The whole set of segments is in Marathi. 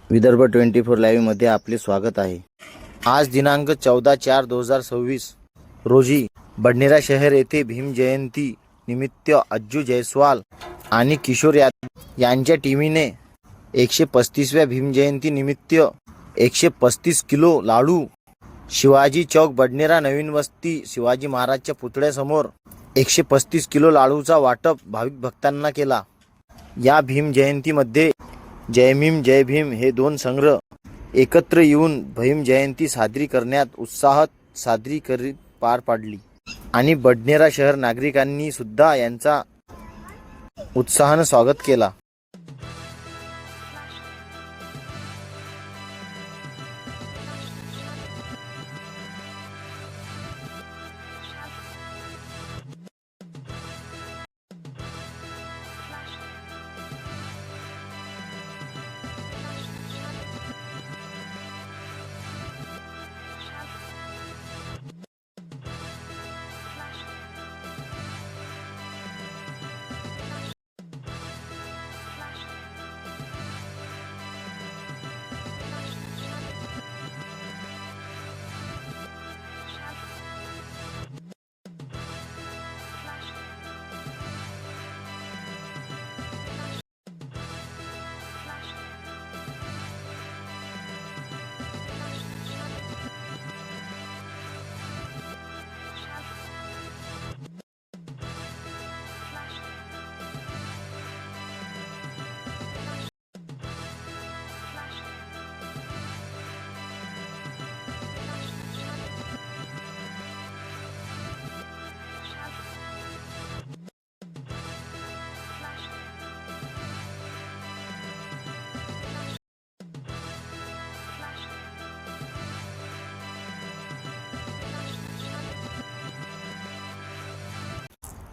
विदर्भ 24 लाईव्हमध्ये आपले स्वागत आहे। आज दिनांक 14/4/2026 रोजी बडनेरा शहर येथे भीम जयंती निमित्त अज्जू जयस्वाल आणि किशोर यादव यांच्या टीमने 135व्या भीम जयंती निमित्त 135 किलो लाडू शिवाजी चौक बडनेरा नवीन वस्ती शिवाजी महाराजच्या पुतळ्यासमोर 135 किलो लाडूचा वाटप भाविक भक्तांना केला। या भीम जयंतीमध्ये जय भीम हे दोन संग्रह एकत्र येऊन भीम जयंती साजरी करण्यात उत्साहात साजरी करीत पार पाडली आणि बडनेरा शहर नागरिकांनी सुद्धा यांचा उत्साहाने स्वागत केला।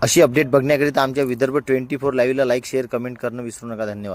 अशी अपडेट बघण्याकरिता आमच्या विदर्भ 24 लाईव्हला लाईक शेअर कमेंट करणं विसरू नका। धन्यवाद।